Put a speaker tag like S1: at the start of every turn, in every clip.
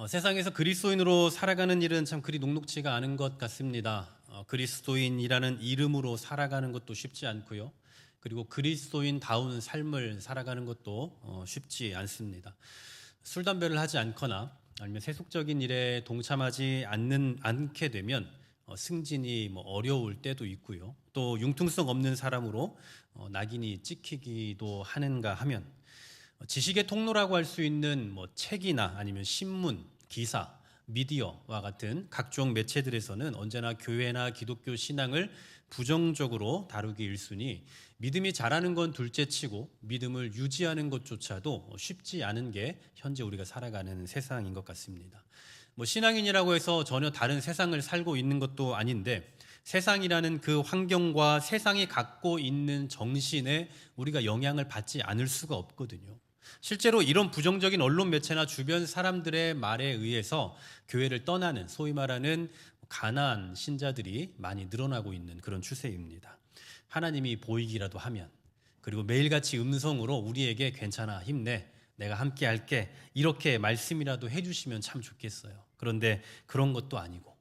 S1: 세상에서 그리스도인으로 살아가는 일은 참 그리 녹록지가 않은 것 같습니다. 그리스도인이라는 이름으로 살아가는 것도 쉽지 않고요. 그리고 그리스도인다운 삶을 살아가는 것도 쉽지 않습니다. 술, 담배를 하지 않거나 아니면 세속적인 일에 동참하지 않게 되면 승진이 어려울 때도 있고요. 또 융통성 없는 사람으로 낙인이 찍히기도 하는가 하면 지식의 통로라고 할 수 있는 책이나 아니면 신문, 기사, 미디어와 같은 각종 매체들에서는 언제나 교회나 기독교 신앙을 부정적으로 다루기 일쑤니 믿음이 자라는 건 둘째치고 믿음을 유지하는 것조차도 쉽지 않은 게 현재 우리가 살아가는 세상인 것 같습니다. 신앙인이라고 해서 전혀 다른 세상을 살고 있는 것도 아닌데 세상이라는 그 환경과 세상이 갖고 있는 정신에 우리가 영향을 받지 않을 수가 없거든요. 실제로 이런 부정적인 언론 매체나 주변 사람들의 말에 의해서 교회를 떠나는 소위 말하는 가난 신자들이 많이 늘어나고 있는 그런 추세입니다. 하나님이 보이기라도 하면, 그리고 매일같이 음성으로 우리에게 괜찮아, 힘내, 내가 함께 할게, 이렇게 말씀이라도 해주시면 참 좋겠어요. 그런데 그런 것도 아니고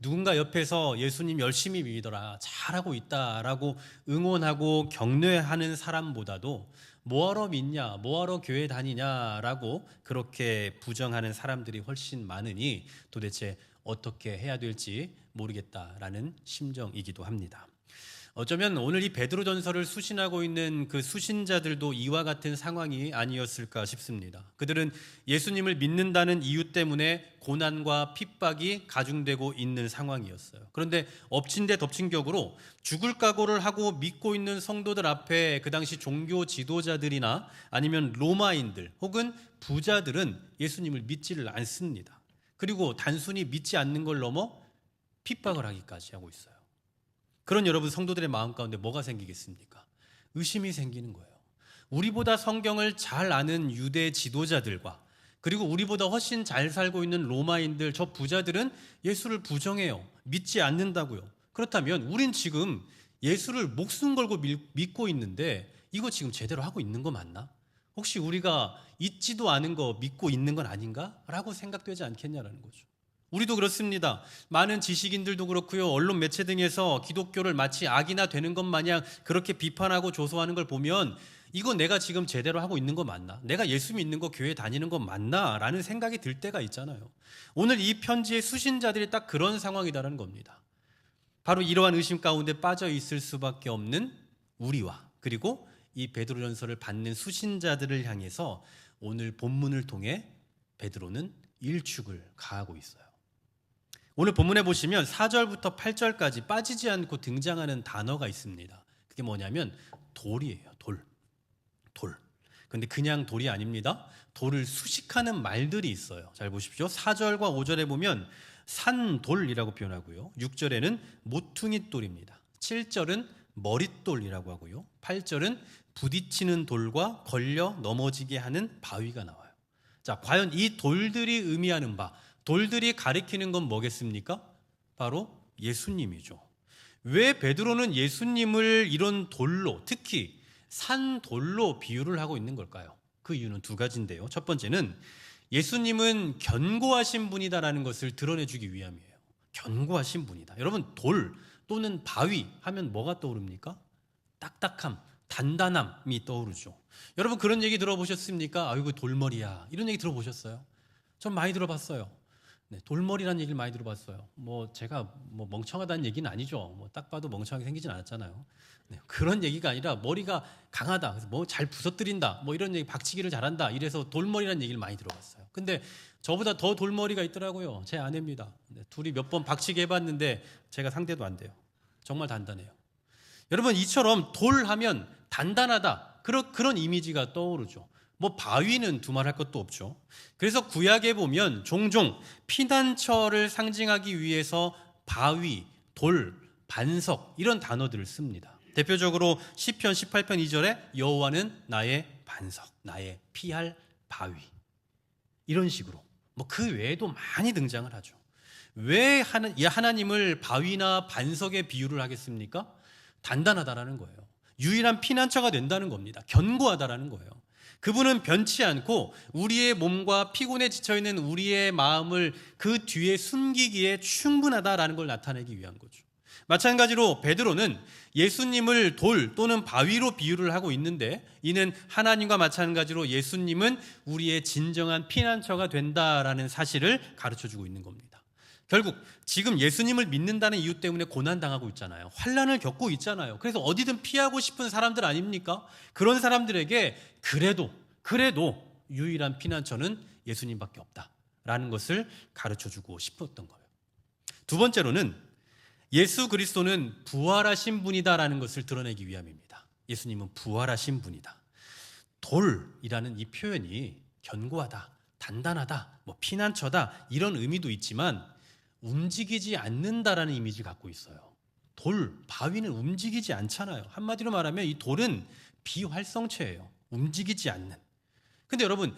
S1: 누군가 옆에서 예수님 열심히 믿더라, 잘하고 있다라고 응원하고 격려하는 사람보다도 뭐하러 믿냐, 뭐하러 교회 다니냐라고 그렇게 부정하는 사람들이 훨씬 많으니 도대체 어떻게 해야 될지 모르겠다라는 심정이기도 합니다. 어쩌면 오늘 이 베드로전서를 수신하고 있는 그 수신자들도 이와 같은 상황이 아니었을까 싶습니다. 그들은 예수님을 믿는다는 이유 때문에 고난과 핍박이 가중되고 있는 상황이었어요. 그런데 엎친 데 덮친 격으로 죽을 각오를 하고 믿고 있는 성도들 앞에 그 당시 종교 지도자들이나 아니면 로마인들 혹은 부자들은 예수님을 믿지를 않습니다. 그리고 단순히 믿지 않는 걸 넘어 핍박을 하기까지 하고 있어요. 그런 여러분 성도들의 마음 가운데 뭐가 생기겠습니까? 의심이 생기는 거예요. 우리보다 성경을 잘 아는 유대 지도자들과 그리고 우리보다 훨씬 잘 살고 있는 로마인들, 저 부자들은 예수를 부정해요. 믿지 않는다고요. 그렇다면 우린 지금 예수를 목숨 걸고 믿고 있는데 이거 지금 제대로 하고 있는 거 맞나? 혹시 우리가 있지도 않은 거 믿고 있는 건 아닌가? 라고 생각되지 않겠냐라는 거죠. 우리도 그렇습니다. 많은 지식인들도 그렇고요. 언론 매체 등에서 기독교를 마치 악이나 되는 것 마냥 그렇게 비판하고 조소하는 걸 보면 이거 내가 지금 제대로 하고 있는 거 맞나? 내가 예수 믿는 거 교회 다니는 거 맞나? 라는 생각이 들 때가 있잖아요. 오늘 이 편지의 수신자들이 딱 그런 상황이다라는 겁니다. 바로 이러한 의심 가운데 빠져 있을 수밖에 없는 우리와 그리고 이 베드로전서를 받는 수신자들을 향해서 오늘 본문을 통해 베드로는 일축을 가하고 있어요. 오늘 본문에 보시면 4절부터 8절까지 빠지지 않고 등장하는 단어가 있습니다. 그게 뭐냐면 돌이에요. 돌. 그런데 그냥 돌이 아닙니다. 돌을 수식하는 말들이 있어요. 잘 보십시오. 4절과 5절에 보면 산돌이라고 표현하고요. 6절에는 모퉁이 돌입니다. 7절은 머릿돌이라고 하고요. 8절은 부딪히는 돌과 걸려 넘어지게 하는 바위가 나와요. 자, 과연 이 돌들이 의미하는 바, 돌들이 가리키는 건 뭐겠습니까? 바로 예수님이죠. 왜 베드로는 예수님을 이런 돌로, 특히 산돌로 비유를 하고 있는 걸까요? 그 이유는 두 가지인데요. 첫 번째는 예수님은 견고하신 분이다라는 것을 드러내주기 위함이에요. 견고하신 분이다. 여러분, 돌 또는 바위 하면 뭐가 떠오릅니까? 딱딱함, 단단함이 떠오르죠. 여러분 그런 얘기 들어보셨습니까? 아이고 돌머리야, 이런 얘기 들어보셨어요? 전 많이 들어봤어요. 네, 돌머리라는 얘기를 많이 들어봤어요. 제가 멍청하다는 얘기는 아니죠. 딱 봐도 멍청하게 생기진 않았잖아요. 네, 그런 얘기가 아니라 머리가 강하다, 그래서 잘 부서뜨린다, 이런 얘기, 박치기를 잘한다, 이래서 돌머리라는 얘기를 많이 들어봤어요. 근데 저보다 더 돌머리가 있더라고요. 제 아내입니다. 네, 둘이 몇 번 박치기 해봤는데 제가 상대도 안 돼요. 정말 단단해요. 여러분 이처럼 돌하면 단단하다, 그런 이미지가 떠오르죠. 바위는 두말할 것도 없죠. 그래서 구약에 보면 종종 피난처를 상징하기 위해서 바위, 돌, 반석 이런 단어들을 씁니다. 대표적으로 시편 18편 2절에 여호와는 나의 반석, 나의 피할 바위, 이런 식으로 그 외에도 많이 등장을 하죠. 왜 하나님을 바위나 반석에 비유를 하겠습니까? 단단하다라는 거예요. 유일한 피난처가 된다는 겁니다. 견고하다라는 거예요. 그분은 변치 않고 우리의 몸과 피곤에 지쳐있는 우리의 마음을 그 뒤에 숨기기에 충분하다라는 걸 나타내기 위한 거죠. 마찬가지로 베드로는 예수님을 돌 또는 바위로 비유를 하고 있는데, 이는 하나님과 마찬가지로 예수님은 우리의 진정한 피난처가 된다라는 사실을 가르쳐주고 있는 겁니다. 결국 지금 예수님을 믿는다는 이유 때문에 고난당하고 있잖아요. 환난을 겪고 있잖아요. 그래서 어디든 피하고 싶은 사람들 아닙니까? 그런 사람들에게 그래도 유일한 피난처는 예수님밖에 없다라는 것을 가르쳐주고 싶었던 거예요. 두 번째로는 예수 그리스도는 부활하신 분이다라는 것을 드러내기 위함입니다. 예수님은 부활하신 분이다. 돌이라는 이 표현이 견고하다, 단단하다, 피난처다 이런 의미도 있지만 움직이지 않는다라는 이미지를 갖고 있어요. 돌, 바위는 움직이지 않잖아요. 한마디로 말하면 이 돌은 비활성체예요. 움직이지 않는. 근데 여러분,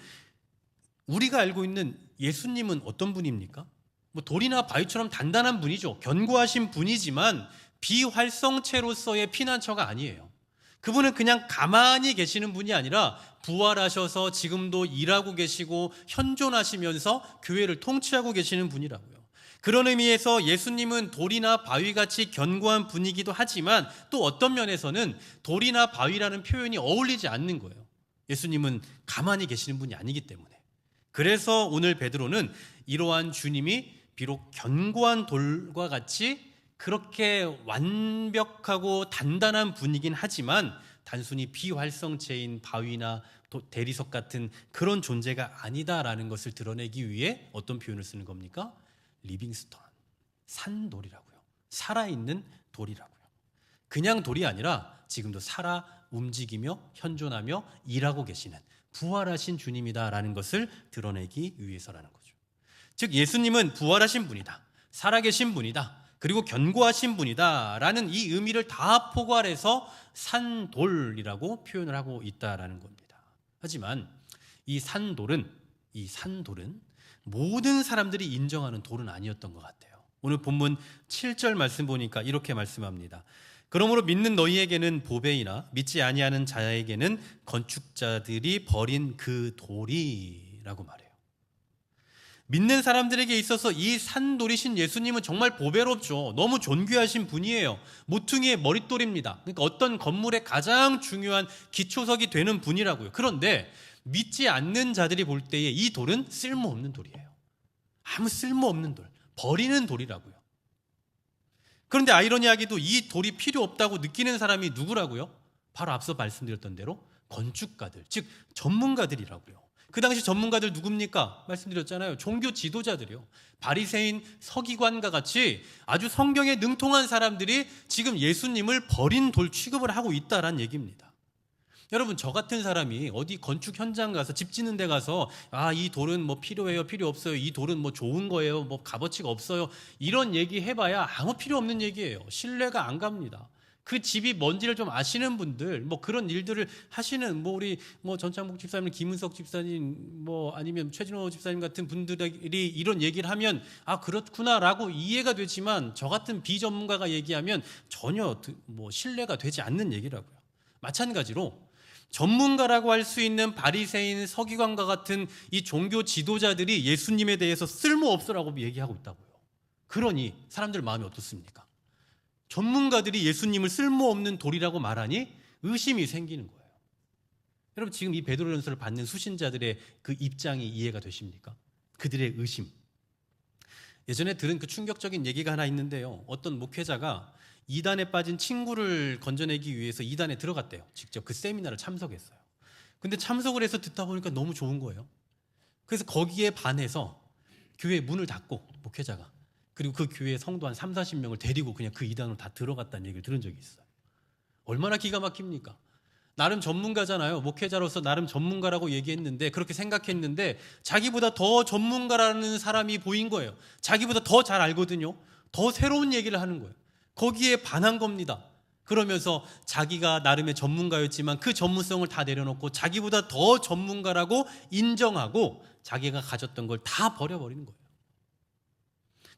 S1: 우리가 알고 있는 예수님은 어떤 분입니까? 돌이나 바위처럼 단단한 분이죠. 견고하신 분이지만 비활성체로서의 피난처가 아니에요. 그분은 그냥 가만히 계시는 분이 아니라 부활하셔서 지금도 일하고 계시고 현존하시면서 교회를 통치하고 계시는 분이라고요. 그런 의미에서 예수님은 돌이나 바위같이 견고한 분이기도 하지만 또 어떤 면에서는 돌이나 바위라는 표현이 어울리지 않는 거예요. 예수님은 가만히 계시는 분이 아니기 때문에. 그래서 오늘 베드로는 이러한 주님이 비록 견고한 돌과 같이 그렇게 완벽하고 단단한 분이긴 하지만 단순히 비활성체인 바위나 대리석 같은 그런 존재가 아니다라는 것을 드러내기 위해 어떤 표현을 쓰는 겁니까? 리빙스톤, 산돌이라고요. 살아있는 돌이라고요. 그냥 돌이 아니라 지금도 살아 움직이며 현존하며 일하고 계시는 부활하신 주님이다라는 것을 드러내기 위해서라는 거죠. 즉 예수님은 부활하신 분이다, 살아계신 분이다, 그리고 견고하신 분이다 라는 이 의미를 다 포괄해서 산돌이라고 표현을 하고 있다라는 겁니다. 하지만 이 산돌은 모든 사람들이 인정하는 돌은 아니었던 것 같아요. 오늘 본문 7절 말씀 보니까 이렇게 말씀합니다. 그러므로 믿는 너희에게는 보배이나 믿지 아니하는 자에게는 건축자들이 버린 그 돌이라고 말해요. 믿는 사람들에게 있어서 이 산돌이신 예수님은 정말 보배롭죠. 너무 존귀하신 분이에요. 모퉁이의 머릿돌입니다. 그러니까 어떤 건물의 가장 중요한 기초석이 되는 분이라고요. 그런데 믿지 않는 자들이 볼 때에 이 돌은 쓸모없는 돌이에요. 아무 쓸모없는 돌, 버리는 돌이라고요. 그런데 아이러니하게도 이 돌이 필요 없다고 느끼는 사람이 누구라고요? 바로 앞서 말씀드렸던 대로 건축가들, 즉 전문가들이라고요. 그 당시 전문가들 누굽니까? 말씀드렸잖아요. 종교 지도자들이요. 바리새인, 서기관과 같이 아주 성경에 능통한 사람들이 지금 예수님을 버린 돌 취급을 하고 있다라는 얘기입니다. 여러분, 저 같은 사람이 어디 건축 현장 가서 집 짓는 데 가서 이 돌은 필요해요, 필요 없어요, 이 돌은 좋은 거예요, 값어치가 없어요, 이런 얘기 해봐야 아무 필요 없는 얘기예요. 신뢰가 안 갑니다. 그 집이 뭔지를 좀 아시는 분들, 그런 일들을 하시는 우리 전창복 집사님, 김은석 집사님, 아니면 최진호 집사님 같은 분들이 이런 얘기를 하면 그렇구나라고 이해가 되지만 저 같은 비전문가가 얘기하면 전혀 신뢰가 되지 않는 얘기라고요. 마찬가지로 전문가라고 할 수 있는 바리새인, 서기관과 같은 이 종교 지도자들이 예수님에 대해서 쓸모없으라고 얘기하고 있다고요. 그러니 사람들 마음이 어떻습니까? 전문가들이 예수님을 쓸모없는 돌이라고 말하니 의심이 생기는 거예요. 여러분, 지금 이 베드로전서를 받는 수신자들의 그 입장이 이해가 되십니까? 그들의 의심. 예전에 들은 그 충격적인 얘기가 하나 있는데요. 어떤 목회자가 이단에 빠진 친구를 건져내기 위해서 이단에 들어갔대요. 직접 그 세미나를 참석했어요. 근데 참석을 해서 듣다 보니까 너무 좋은 거예요. 그래서 거기에 반해서 교회 문을 닫고 목회자가, 그리고 그 교회 성도 한 30-40명을 데리고 그냥 그 이단으로 다 들어갔다는 얘기를 들은 적이 있어요. 얼마나 기가 막힙니까? 나름 전문가잖아요. 목회자로서 나름 전문가라고 얘기했는데, 그렇게 생각했는데 자기보다 더 전문가라는 사람이 보인 거예요. 자기보다 더 잘 알거든요. 더 새로운 얘기를 하는 거예요. 거기에 반한 겁니다. 그러면서 자기가 나름의 전문가였지만 그 전문성을 다 내려놓고 자기보다 더 전문가라고 인정하고 자기가 가졌던 걸 다 버려버리는 거예요.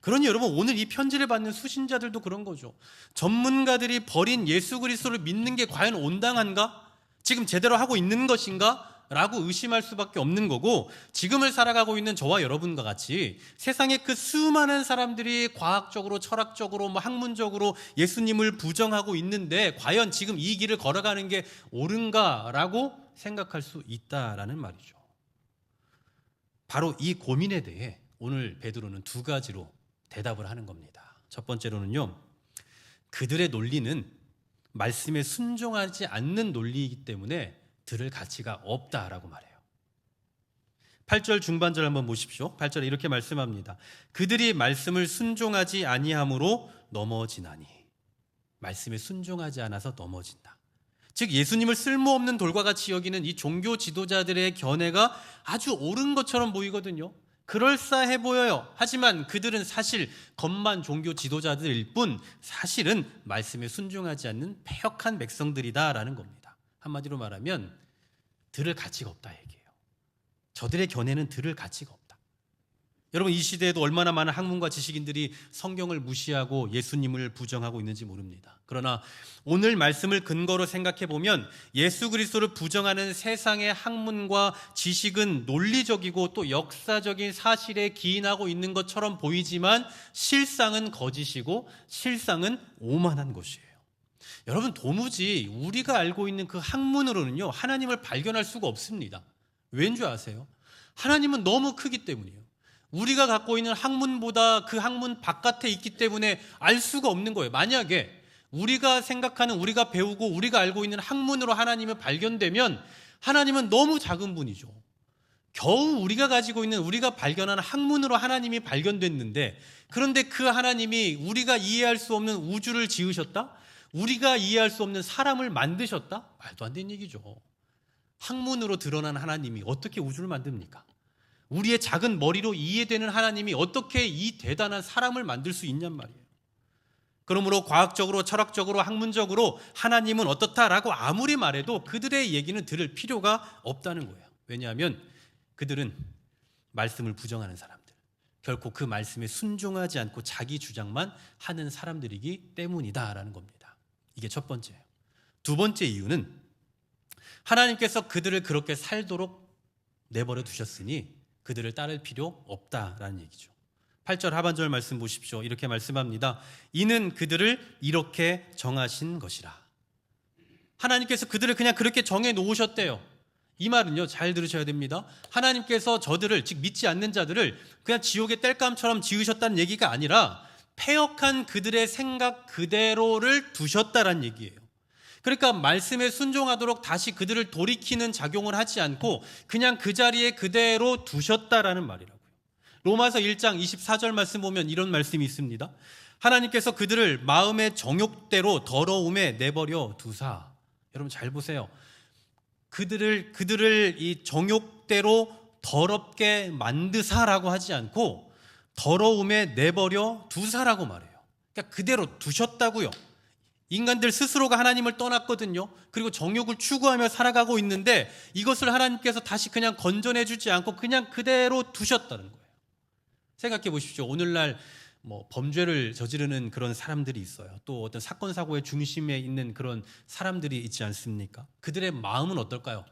S1: 그러니 여러분, 오늘 이 편지를 받는 수신자들도 그런 거죠. 전문가들이 버린 예수 그리스도를 믿는 게 과연 온당한가? 지금 제대로 하고 있는 것인가? 라고 의심할 수밖에 없는 거고, 지금을 살아가고 있는 저와 여러분과 같이 세상에 그 수많은 사람들이 과학적으로, 철학적으로, 학문적으로 예수님을 부정하고 있는데 과연 지금 이 길을 걸어가는 게 옳은가라고 생각할 수 있다라는 말이죠. 바로 이 고민에 대해 오늘 베드로는 두 가지로 대답을 하는 겁니다. 첫 번째로는요, 그들의 논리는 말씀에 순종하지 않는 논리이기 때문에 들을 가치가 없다라고 말해요. 8절 중반절 한번 보십시오. 8절에 이렇게 말씀합니다. 그들이 말씀을 순종하지 아니함으로 넘어지나니. 말씀에 순종하지 않아서 넘어진다. 즉 예수님을 쓸모없는 돌과 같이 여기는 이 종교 지도자들의 견해가 아주 옳은 것처럼 보이거든요. 그럴싸해 보여요. 하지만 그들은 사실 겉만 종교 지도자들일 뿐 사실은 말씀에 순종하지 않는 패역한 백성들이다라는 겁니다. 한마디로 말하면 들을 가치가 없다 얘기예요. 저들의 견해는 들을 가치가 없다. 여러분, 이 시대에도 얼마나 많은 학문과 지식인들이 성경을 무시하고 예수님을 부정하고 있는지 모릅니다. 그러나 오늘 말씀을 근거로 생각해 보면 예수 그리스도를 부정하는 세상의 학문과 지식은 논리적이고 또 역사적인 사실에 기인하고 있는 것처럼 보이지만 실상은 거짓이고 실상은 오만한 것이에요. 여러분, 도무지 우리가 알고 있는 그 학문으로는요 하나님을 발견할 수가 없습니다. 왠 줄 아세요? 하나님은 너무 크기 때문이에요. 우리가 갖고 있는 학문보다 그 학문 바깥에 있기 때문에 알 수가 없는 거예요. 만약에 우리가 생각하는, 우리가 배우고 우리가 알고 있는 학문으로 하나님이 발견되면 하나님은 너무 작은 분이죠. 겨우 우리가 가지고 있는, 우리가 발견하는 학문으로 하나님이 발견됐는데, 그런데 그 하나님이 우리가 이해할 수 없는 우주를 지으셨다? 우리가 이해할 수 없는 사람을 만드셨다? 말도 안 되는 얘기죠. 학문으로 드러난 하나님이 어떻게 우주를 만듭니까? 우리의 작은 머리로 이해되는 하나님이 어떻게 이 대단한 사람을 만들 수 있냔 말이에요. 그러므로 과학적으로, 철학적으로, 학문적으로 하나님은 어떻다라고 아무리 말해도 그들의 얘기는 들을 필요가 없다는 거예요. 왜냐하면 그들은 말씀을 부정하는 사람들, 결코 그 말씀에 순종하지 않고 자기 주장만 하는 사람들이기 때문이다라는 겁니다. 이게 첫 번째예요. 두 번째 이유는 하나님께서 그들을 그렇게 살도록 내버려 두셨으니 그들을 따를 필요 없다라는 얘기죠. 8절 하반절 말씀 보십시오. 이렇게 말씀합니다. 이는 그들을 이렇게 정하신 것이라. 하나님께서 그들을 그냥 그렇게 정해 놓으셨대요. 이 말은요, 잘 들으셔야 됩니다. 하나님께서 저들을, 즉 믿지 않는 자들을 그냥 지옥의 땔감처럼 지으셨다는 얘기가 아니라 패역한 그들의 생각 그대로를 두셨다라는 얘기예요. 그러니까 말씀에 순종하도록 다시 그들을 돌이키는 작용을 하지 않고 그냥 그 자리에 그대로 두셨다라는 말이라고요. 로마서 1장 24절 말씀 보면 이런 말씀이 있습니다. 하나님께서 그들을 마음의 정욕대로 더러움에 내버려 두사. 여러분 잘 보세요. 그들을 이 정욕대로 더럽게 만드사라고 하지 않고 더러움에 내버려 두사라고 말해요. 그러니까 그대로 두셨다고요. 인간들 스스로가 하나님을 떠났거든요. 그리고 정욕을 추구하며 살아가고 있는데 이것을 하나님께서 다시 그냥 건져내주지 않고 그냥 그대로 두셨다는 거예요. 생각해 보십시오. 오늘날 범죄를 저지르는 그런 사람들이 있어요. 또 어떤 사건 사고의 중심에 있는 그런 사람들이 있지 않습니까? 그들의 마음은 어떨까요?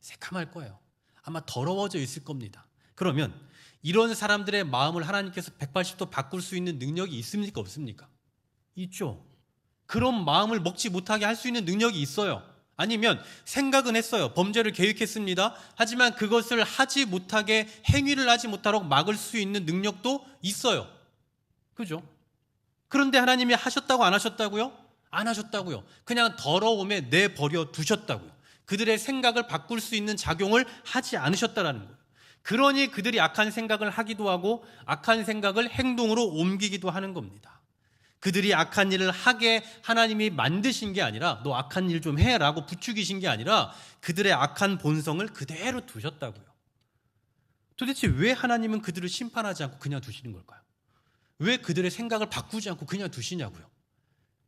S1: 새카말 거예요. 아마 더러워져 있을 겁니다. 그러면 이런 사람들의 마음을 하나님께서 180도 바꿀 수 있는 능력이 있습니까? 없습니까? 있죠. 그런 마음을 먹지 못하게 할 수 있는 능력이 있어요. 아니면 생각은 했어요. 범죄를 계획했습니다. 하지만 그것을 하지 못하게, 행위를 하지 못하도록 막을 수 있는 능력도 있어요. 그죠? 그런데 하나님이 하셨다고 안 하셨다고요? 안 하셨다고요. 그냥 더러움에 내버려 두셨다고요. 그들의 생각을 바꿀 수 있는 작용을 하지 않으셨다라는 거예요. 그러니 그들이 악한 생각을 하기도 하고 악한 생각을 행동으로 옮기기도 하는 겁니다. 그들이 악한 일을 하게 하나님이 만드신 게 아니라 너 악한 일 좀 해라고 부추기신 게 아니라 그들의 악한 본성을 그대로 두셨다고요. 도대체 왜 하나님은 그들을 심판하지 않고 그냥 두시는 걸까요? 왜 그들의 생각을 바꾸지 않고 그냥 두시냐고요?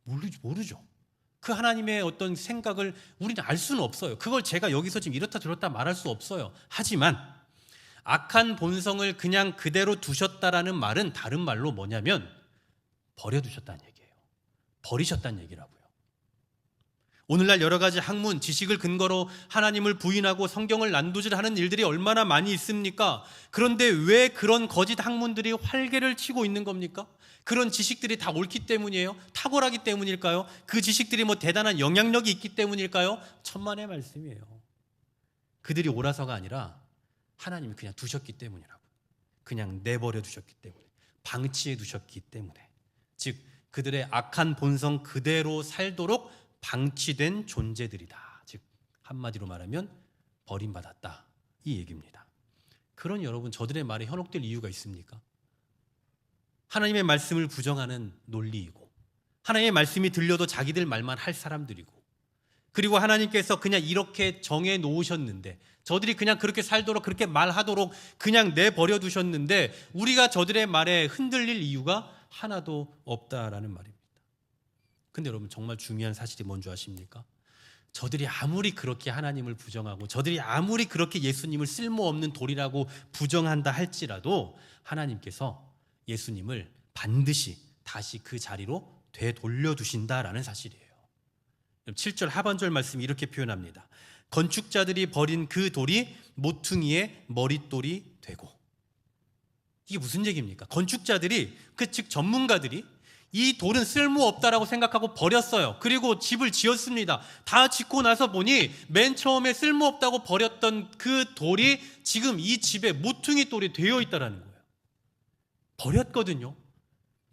S1: 모르죠. 그 하나님의 어떤 생각을 우리는 알 수는 없어요. 그걸 제가 여기서 지금 이렇다 저렇다 말할 수 없어요. 하지만 악한 본성을 그냥 그대로 두셨다라는 말은 다른 말로 뭐냐면 버려두셨다는 얘기예요. 버리셨다는 얘기라고요. 오늘날 여러 가지 학문, 지식을 근거로 하나님을 부인하고 성경을 난도질하는 일들이 얼마나 많이 있습니까? 그런데 왜 그런 거짓 학문들이 활개를 치고 있는 겁니까? 그런 지식들이 다 옳기 때문이에요? 탁월하기 때문일까요? 그 지식들이 뭐 대단한 영향력이 있기 때문일까요? 천만의 말씀이에요. 그들이 옳아서가 아니라 하나님이 그냥 두셨기 때문이라고. 그냥 내버려 두셨기 때문에, 방치해 두셨기 때문에, 즉 그들의 악한 본성 그대로 살도록 방치된 존재들이다. 즉 한마디로 말하면 버림받았다, 이 얘기입니다. 그런 여러분, 저들의 말에 현혹될 이유가 있습니까? 하나님의 말씀을 부정하는 논리이고, 하나님의 말씀이 들려도 자기들 말만 할 사람들이고, 그리고 하나님께서 그냥 이렇게 정해 놓으셨는데, 저들이 그냥 그렇게 살도록, 그렇게 말하도록 그냥 내버려 두셨는데, 우리가 저들의 말에 흔들릴 이유가 하나도 없다라는 말입니다. 근데 여러분, 정말 중요한 사실이 뭔지 아십니까? 저들이 아무리 그렇게 하나님을 부정하고, 저들이 아무리 그렇게 예수님을 쓸모없는 돌이라고 부정한다 할지라도 하나님께서 예수님을 반드시 다시 그 자리로 되돌려 두신다라는 사실이에요. 7절 하반절 말씀이 이렇게 표현합니다. 건축자들이 버린 그 돌이 모퉁이의 머릿돌이 되고. 이게 무슨 얘기입니까? 건축자들이, 즉 전문가들이 이 돌은 쓸모없다라고 생각하고 버렸어요. 그리고 집을 지었습니다. 다 짓고 나서 보니 맨 처음에 쓸모없다고 버렸던 그 돌이 지금 이 집의 모퉁이 돌이 되어 있다는 거예요. 버렸거든요.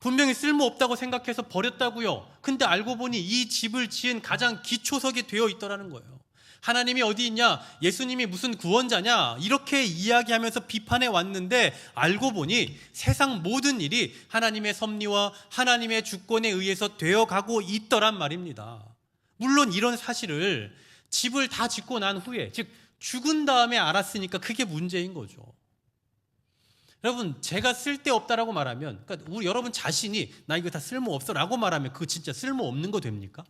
S1: 분명히 쓸모없다고 생각해서 버렸다고요. 근데 알고 보니 이 집을 지은 가장 기초석이 되어 있더라는 거예요. 하나님이 어디 있냐? 예수님이 무슨 구원자냐? 이렇게 이야기하면서 비판해 왔는데, 알고 보니 세상 모든 일이 하나님의 섭리와 하나님의 주권에 의해서 되어가고 있더란 말입니다. 물론 이런 사실을 집을 다 짓고 난 후에, 즉 죽은 다음에 알았으니까 그게 문제인 거죠. 여러분, 제가 쓸데없다라고 말하면, 그러니까 우리 여러분 자신이 나 이거 다 쓸모없어 라고 말하면 그거 진짜 쓸모없는 거 됩니까?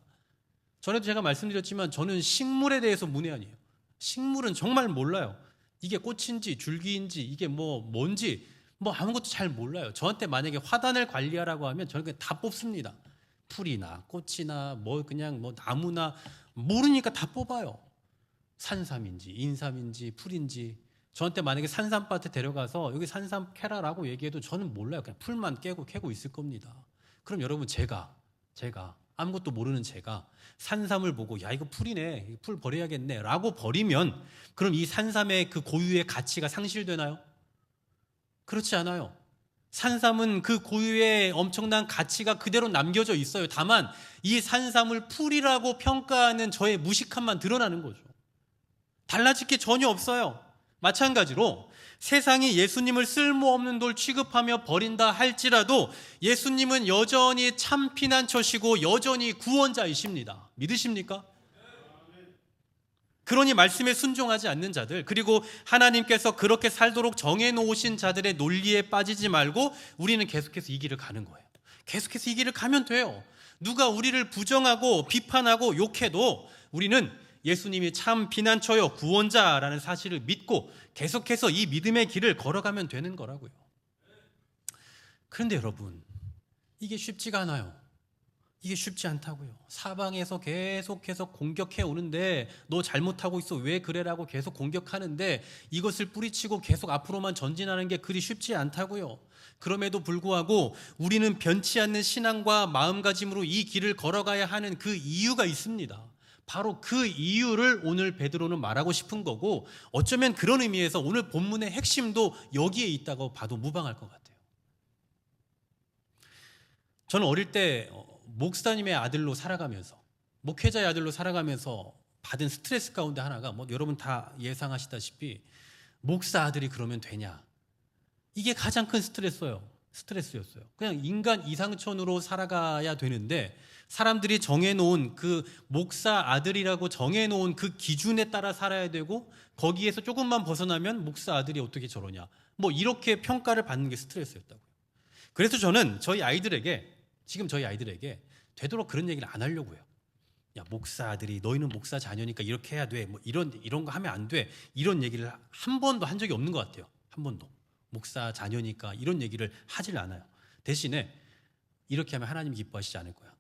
S1: 전에도 제가 말씀드렸지만 저는 식물에 대해서 문외한이에요. 식물은 정말 몰라요. 이게 꽃인지 줄기인지 이게 뭔지 아무것도 잘 몰라요. 저한테 만약에 화단을 관리하라고 하면 저는 그냥 다 뽑습니다. 풀이나 꽃이나 그냥 나무나 모르니까 다 뽑아요. 산삼인지 인삼인지 풀인지. 저한테 만약에 산삼밭에 데려가서 여기 산삼 캐라라고 얘기해도 저는 몰라요. 그냥 풀만 캐고 있을 겁니다. 그럼 여러분, 제가 아무것도 모르는 제가 산삼을 보고 야 이거 풀이네, 풀 버려야겠네 라고 버리면, 그럼 이 산삼의 그 고유의 가치가 상실되나요? 그렇지 않아요. 산삼은 그 고유의 엄청난 가치가 그대로 남겨져 있어요. 다만 이 산삼을 풀이라고 평가하는 저의 무식함만 드러나는 거죠. 달라질 게 전혀 없어요. 마찬가지로 세상이 예수님을 쓸모없는 돌 취급하며 버린다 할지라도 예수님은 여전히 참 피난처시고 여전히 구원자이십니다. 믿으십니까? 그러니 말씀에 순종하지 않는 자들, 그리고 하나님께서 그렇게 살도록 정해놓으신 자들의 논리에 빠지지 말고 우리는 계속해서 이 길을 가는 거예요. 계속해서 이 길을 가면 돼요. 누가 우리를 부정하고 비판하고 욕해도 우리는 예수님이 참 피난처요 구원자라는 사실을 믿고 계속해서 이 믿음의 길을 걸어가면 되는 거라고요. 그런데 여러분, 이게 쉽지가 않아요. 이게 쉽지 않다고요. 사방에서 계속해서 공격해 오는데 너 잘못하고 있어, 왜 그래라고 계속 공격하는데 이것을 뿌리치고 계속 앞으로만 전진하는 게 그리 쉽지 않다고요. 그럼에도 불구하고 우리는 변치 않는 신앙과 마음가짐으로 이 길을 걸어가야 하는 그 이유가 있습니다. 바로 그 이유를 오늘 베드로는 말하고 싶은 거고, 어쩌면 그런 의미에서 오늘 본문의 핵심도 여기에 있다고 봐도 무방할 것 같아요. 저는 어릴 때 목사님의 아들로 살아가면서, 목회자의 아들로 살아가면서 받은 스트레스 가운데 하나가 여러분 다 예상하시다시피 목사 아들이 그러면 되냐, 이게 가장 큰 스트레스였어요. 그냥 인간 이상천으로 살아가야 되는데 사람들이 정해놓은 그 목사 아들이라고 정해놓은 그 기준에 따라 살아야 되고, 거기에서 조금만 벗어나면 목사 아들이 어떻게 저러냐, 이렇게 평가를 받는 게 스트레스였다고요. 그래서 저는 저희 아이들에게 되도록 그런 얘기를 안 하려고 해요. 야, 목사 아들이, 너희는 목사 자녀니까 이렇게 해야 돼, 이런 거 하면 안 돼, 이런 얘기를 한 번도 한 적이 없는 것 같아요. 한 번도. 목사 자녀니까 이런 얘기를 하질 않아요. 대신에 이렇게 하면 하나님 기뻐하시지 않을 거야.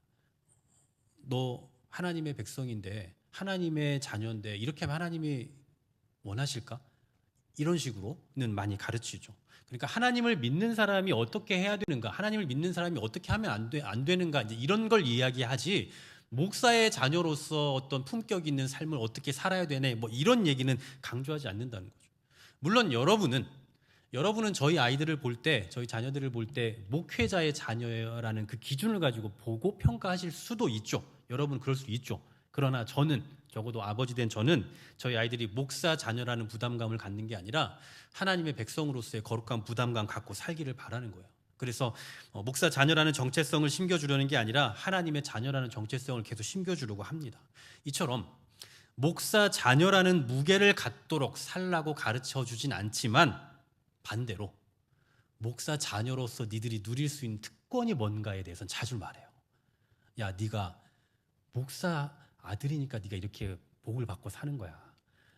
S1: 너 하나님의 백성인데 하나님의 자녀인데 이렇게 하면 하나님이 원하실까? 이런 식으로는 많이 가르치죠. 그러니까 하나님을 믿는 사람이 어떻게 해야 되는가, 하나님을 믿는 사람이 어떻게 하면 안 되는가, 이제 이런 걸 이야기하지, 목사의 자녀로서 어떤 품격 있는 삶을 어떻게 살아야 되네, 뭐 이런 얘기는 강조하지 않는다는 거죠. 물론 여러분은 저희 아이들을 볼 때, 저희 자녀들을 볼 때 목회자의 자녀라는 그 기준을 가지고 보고 평가하실 수도 있죠. 여러분 그럴 수 있죠. 그러나 저는, 적어도 아버지 된 저는 저희 아이들이 목사 자녀라는 부담감을 갖는 게 아니라 하나님의 백성으로서의 거룩한 부담감 갖고 살기를 바라는 거예요. 그래서 목사 자녀라는 정체성을 심겨주려는 게 아니라 하나님의 자녀라는 정체성을 계속 심겨주려고 합니다. 이처럼 목사 자녀라는 무게를 갖도록 살라고 가르쳐주진 않지만 반대로 목사 자녀로서 니들이 누릴 수 있는 특권이 뭔가에 대해서는 자주 말해요. 야, 네가 목사 아들이니까 네가 이렇게 복을 받고 사는 거야.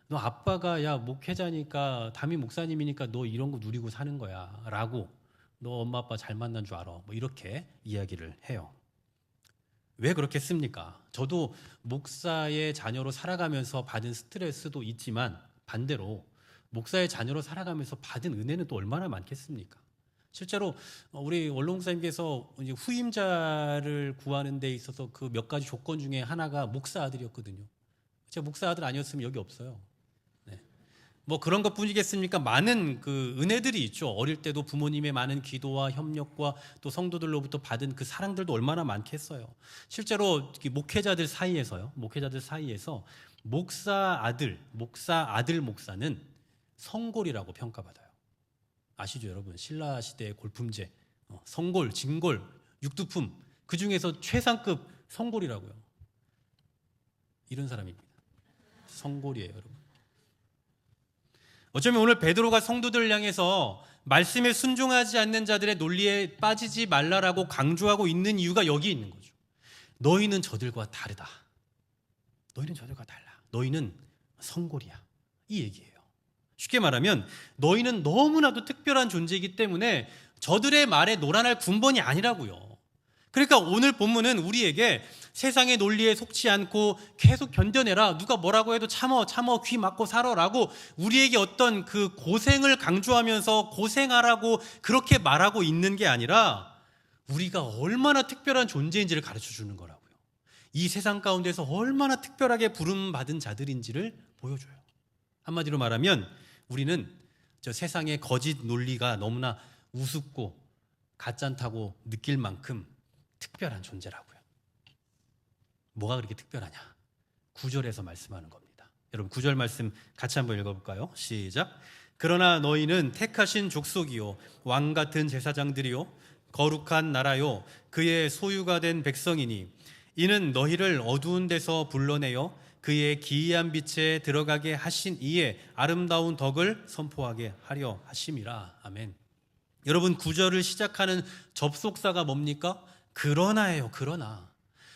S1: 너 아빠가 야 목회자니까, 담임 목사님이니까 너 이런 거 누리고 사는 거야 라고, 너 엄마 아빠 잘 만난 줄 알아, 뭐 이렇게 이야기를 해요. 왜 그렇게 씁니까? 저도 목사의 자녀로 살아가면서 받은 스트레스도 있지만 반대로 목사의 자녀로 살아가면서 받은 은혜는 또 얼마나 많겠습니까? 실제로 우리 원로 목사님께서 이제 후임자를 구하는 데 있어서 그 몇 가지 조건 중에 하나가 목사 아들이었거든요. 제가 목사 아들 아니었으면 여기 없어요. 네. 뭐 그런 것뿐이겠습니까? 많은 그 은혜들이 있죠. 어릴 때도 부모님의 많은 기도와 협력과 또 성도들로부터 받은 그 사랑들도 얼마나 많겠어요. 실제로 목회자들 사이에서 목사 아들 목사는 성골이라고 평가받아요. 아시죠, 여러분? 신라 시대의 골품제, 성골, 진골, 육두품, 그 중에서 최상급 성골이라고요. 이런 사람입니다. 성골이에요, 여러분. 어쩌면 오늘 베드로가 성도들을 향해서 말씀에 순종하지 않는 자들의 논리에 빠지지 말라라고 강조하고 있는 이유가 여기 있는 거죠. 너희는 저들과 다르다. 너희는 저들과 달라. 너희는 성골이야. 이 얘기예요. 쉽게 말하면 너희는 너무나도 특별한 존재이기 때문에 저들의 말에 놀아날 군번이 아니라고요. 그러니까 오늘 본문은 우리에게 세상의 논리에 속지 않고 계속 견뎌내라, 누가 뭐라고 해도 참어 귀 막고 살아라고 우리에게 어떤 그 고생을 강조하면서 고생하라고 그렇게 말하고 있는 게 아니라 우리가 얼마나 특별한 존재인지를 가르쳐 주는 거라고요. 이 세상 가운데서 얼마나 특별하게 부름받은 자들인지를 보여줘요. 한마디로 말하면 우리는 저 세상의 거짓 논리가 너무나 우습고 가짠다고 느낄 만큼 특별한 존재라고요. 뭐가 그렇게 특별하냐? 9절에서 말씀하는 겁니다. 여러분 9절 말씀 같이 한번 읽어볼까요? 시작. 그러나 너희는 택하신 족속이요 왕 같은 제사장들이요 거룩한 나라요 그의 소유가 된 백성이니 이는 너희를 어두운 데서 불러내어 그의 기이한 빛에 들어가게 하신 이의 아름다운 덕을 선포하게 하려 하심이라. 아멘. 여러분 9절을 시작하는 접속사가 뭡니까? 그러나예요. 그러나.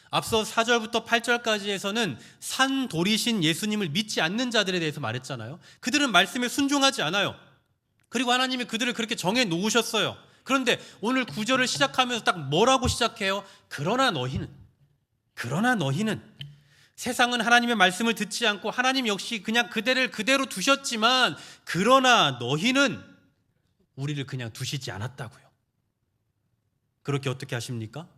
S1: 앞서 4절부터 8절까지에서는 산돌이신 예수님을 믿지 않는 자들에 대해서 말했잖아요. 그들은 말씀에 순종하지 않아요. 그리고 하나님이 그들을 그렇게 정해 놓으셨어요. 그런데 오늘 9절을 시작하면서 딱 뭐라고 시작해요? 그러나 너희는 세상은 하나님의 말씀을 듣지 않고 하나님 역시 그냥 그대를 그대로 두셨지만 그러나 너희는 우리를 그냥 두시지 않았다고요. 그렇게 어떻게 하십니까?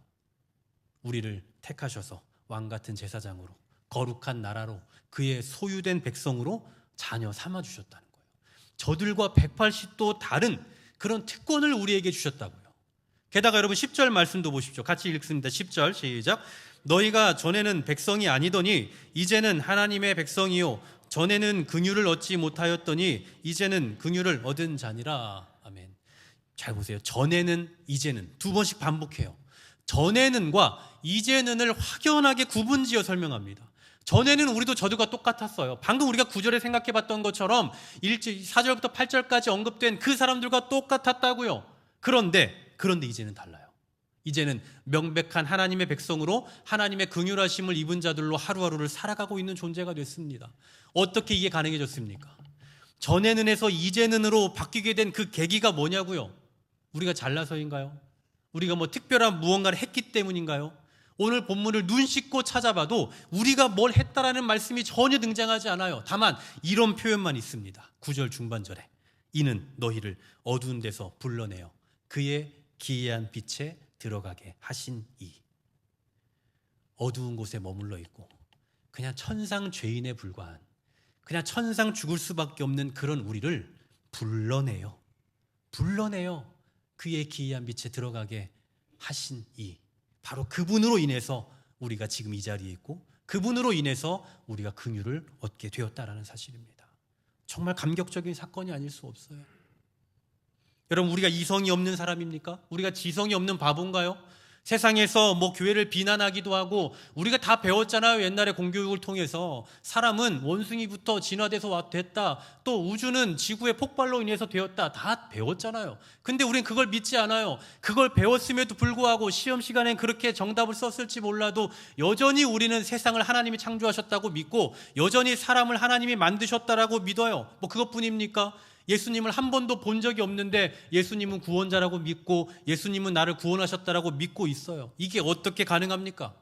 S1: 우리를 택하셔서 왕같은 제사장으로 거룩한 나라로 그의 소유된 백성으로 자녀 삼아주셨다는 거예요. 저들과 180도 다른 그런 특권을 우리에게 주셨다고요. 게다가 여러분 10절 말씀도 보십시오. 같이 읽습니다. 10절 시작. 너희가 전에는 백성이 아니더니 이제는 하나님의 백성이요 전에는 긍휼을 얻지 못하였더니 이제는 긍휼을 얻은 자니라. 아멘. 잘 보세요. 전에는, 이제는 두 번씩 반복해요. 전에는과 이제는을 확연하게 구분지어 설명합니다. 전에는 우리도 저들과 똑같았어요. 방금 우리가 9절에 생각해봤던 것처럼 4절부터 8절까지 언급된 그 사람들과 똑같았다고요. 그런데 이제는 달라요. 이제는 명백한 하나님의 백성으로 하나님의 긍휼하심을 입은 자들로 하루하루를 살아가고 있는 존재가 됐습니다. 어떻게 이게 가능해졌습니까? 전에는에서 이제는으로 바뀌게 된 그 계기가 뭐냐고요? 우리가 잘나서인가요? 우리가 뭐 특별한 무언가를 했기 때문인가요? 오늘 본문을 눈 씻고 찾아봐도 우리가 뭘 했다라는 말씀이 전혀 등장하지 않아요. 다만 이런 표현만 있습니다. 9절 중반절에 이는 너희를 어두운 데서 불러내어 그의 기이한 빛에 들어가게 하신 이. 어두운 곳에 머물러 있고 그냥 천상 죄인에 불과한, 그냥 천상 죽을 수밖에 없는 그런 우리를 불러내요. 그의 기이한 빛에 들어가게 하신 이. 바로 그분으로 인해서 우리가 지금 이 자리에 있고 그분으로 인해서 우리가 긍휼을 얻게 되었다라는 사실입니다. 정말 감격적인 사건이 아닐 수 없어요. 여러분, 우리가 이성이 없는 사람입니까? 우리가 지성이 없는 바본가요? 세상에서 교회를 비난하기도 하고, 우리가 다 배웠잖아요. 옛날에 공교육을 통해서 사람은 원숭이부터 진화돼서 됐다, 또 우주는 지구의 폭발로 인해서 되었다, 다 배웠잖아요. 근데 우린 그걸 믿지 않아요. 그걸 배웠음에도 불구하고 시험 시간엔 그렇게 정답을 썼을지 몰라도 여전히 우리는 세상을 하나님이 창조하셨다고 믿고 여전히 사람을 하나님이 만드셨다라고 믿어요. 그것뿐입니까? 예수님을 한 번도 본 적이 없는데 예수님은 구원자라고 믿고 예수님은 나를 구원하셨다라고 믿고 있어요. 이게 어떻게 가능합니까?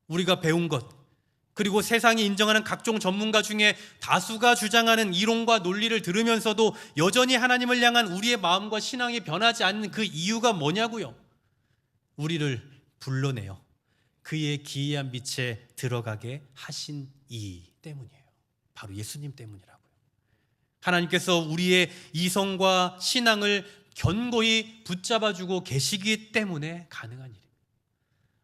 S1: 우리가 배운 것, 그리고 세상이 인정하는 각종 전문가 중에 다수가 주장하는 이론과 논리를 들으면서도 여전히 하나님을 향한 우리의 마음과 신앙이 변하지 않는 그 이유가 뭐냐고요? 우리를 불러내어 그의 기이한 빛에 들어가게 하신 이 때문이에요. 바로 예수님 때문이라고요. 하나님께서 우리의 이성과 신앙을 견고히 붙잡아주고 계시기 때문에 가능한 일입니다.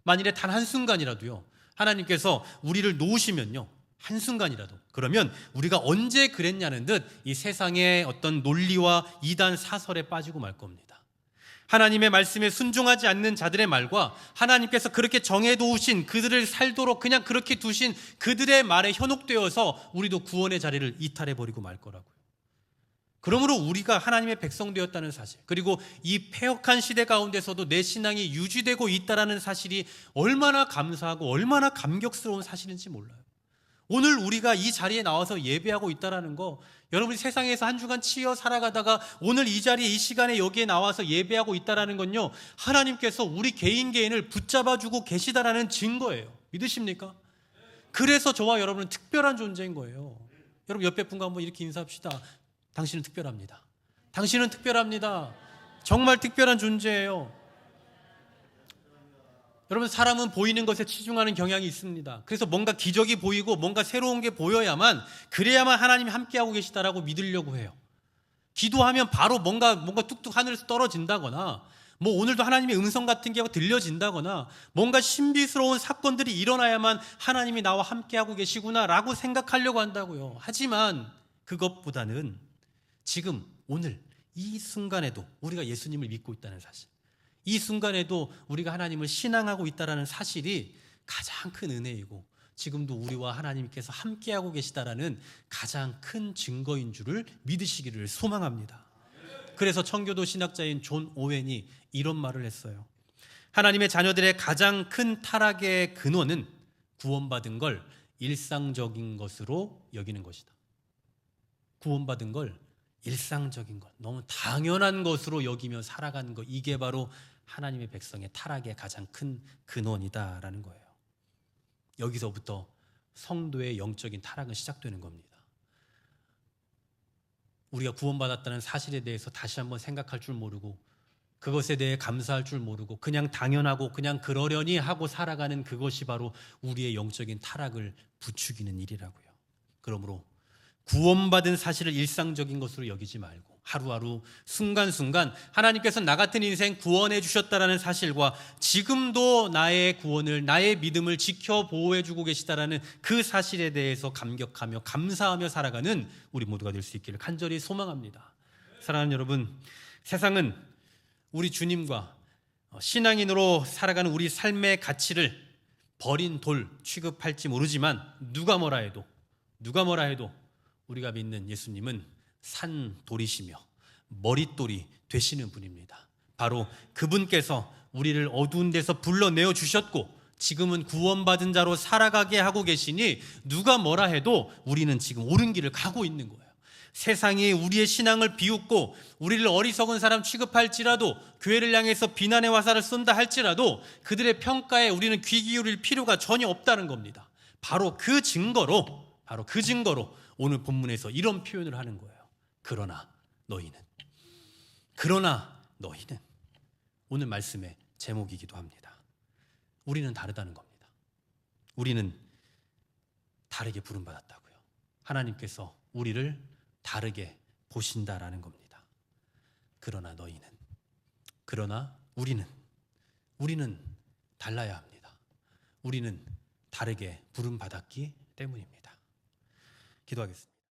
S1: 만일에 단 한순간이라도요, 하나님께서 우리를 놓으시면요, 한순간이라도, 그러면 우리가 언제 그랬냐는 듯 이 세상의 어떤 논리와 이단 사설에 빠지고 말 겁니다. 하나님의 말씀에 순종하지 않는 자들의 말과 하나님께서 그렇게 정해두신 그들을 살도록 그냥 그렇게 두신 그들의 말에 현혹되어서 우리도 구원의 자리를 이탈해버리고 말 거라고요. 그러므로 우리가 하나님의 백성 되었다는 사실, 그리고 이 패역한 시대 가운데서도 내 신앙이 유지되고 있다는 사실이 얼마나 감사하고 얼마나 감격스러운 사실인지 몰라요. 오늘 우리가 이 자리에 나와서 예배하고 있다는 거, 여러분이 세상에서 한 주간 치여 살아가다가 오늘 이 자리에, 이 시간에 여기에 나와서 예배하고 있다는 건요, 하나님께서 우리 개인을 붙잡아주고 계시다라는 증거예요. 믿으십니까? 그래서 저와 여러분은 특별한 존재인 거예요. 여러분, 옆에 분과 한번 이렇게 인사합시다. 당신은 특별합니다. 당신은 특별합니다. 정말 특별한 존재예요. 여러분, 사람은 보이는 것에 치중하는 경향이 있습니다. 그래서 뭔가 기적이 보이고 뭔가 새로운 게 보여야만, 그래야만 하나님이 함께하고 계시다라고 믿으려고 해요. 기도하면 바로 뭔가 뚝뚝 하늘에서 떨어진다거나, 오늘도 하나님의 음성 같은 게 들려진다거나, 뭔가 신비스러운 사건들이 일어나야만 하나님이 나와 함께하고 계시구나라고 생각하려고 한다고요. 하지만 그것보다는 지금 오늘 이 순간에도 우리가 예수님을 믿고 있다는 사실, 이 순간에도 우리가 하나님을 신앙하고 있다는 사실이 가장 큰 은혜이고, 지금도 우리와 하나님께서 함께하고 계시다라는 가장 큰 증거인 줄을 믿으시기를 소망합니다. 그래서 청교도 신학자인 존 오웬이 이런 말을 했어요. 하나님의 자녀들의 가장 큰 타락의 근원은 구원받은 걸 일상적인 것으로 여기는 것이다. 구원받은 걸 일상적인 것, 너무 당연한 것으로 여기며 살아가는 것, 이게 바로 하나님의 백성의 타락의 가장 큰 근원이다라는 거예요. 여기서부터 성도의 영적인 타락은 시작되는 겁니다. 우리가 구원받았다는 사실에 대해서 다시 한번 생각할 줄 모르고, 그것에 대해 감사할 줄 모르고 그냥 당연하고 그냥 그러려니 하고 살아가는 그것이 바로 우리의 영적인 타락을 부추기는 일이라고요. 그러므로 구원받은 사실을 일상적인 것으로 여기지 말고 하루하루 순간순간 하나님께서 나 같은 인생 구원해 주셨다라는 사실과 지금도 나의 구원을, 나의 믿음을 지켜 보호해 주고 계시다라는 그 사실에 대해서 감격하며 감사하며 살아가는 우리 모두가 될 수 있기를 간절히 소망합니다. 사랑하는 여러분, 세상은 우리 주님과 신앙인으로 살아가는 우리 삶의 가치를 버린 돌 취급할지 모르지만, 누가 뭐라 해도 우리가 믿는 예수님은 산돌이시며 머릿돌이 되시는 분입니다. 바로 그분께서 우리를 어두운 데서 불러내어 주셨고 지금은 구원받은 자로 살아가게 하고 계시니, 누가 뭐라 해도 우리는 지금 옳은 길을 가고 있는 거예요. 세상이 우리의 신앙을 비웃고 우리를 어리석은 사람 취급할지라도, 교회를 향해서 비난의 화살을 쏜다 할지라도 그들의 평가에 우리는 귀 기울일 필요가 전혀 없다는 겁니다. 바로 그 증거로 오늘 본문에서 이런 표현을 하는 거예요. 그러나 너희는 오늘 말씀의 제목이기도 합니다. 우리는 다르다는 겁니다. 우리는 다르게 부름받았다고요. 하나님께서 우리를 다르게 보신다라는 겁니다. 그러나 우리는 달라야 합니다. 우리는 다르게 부름받았기 때문입니다. 기도하겠습니다.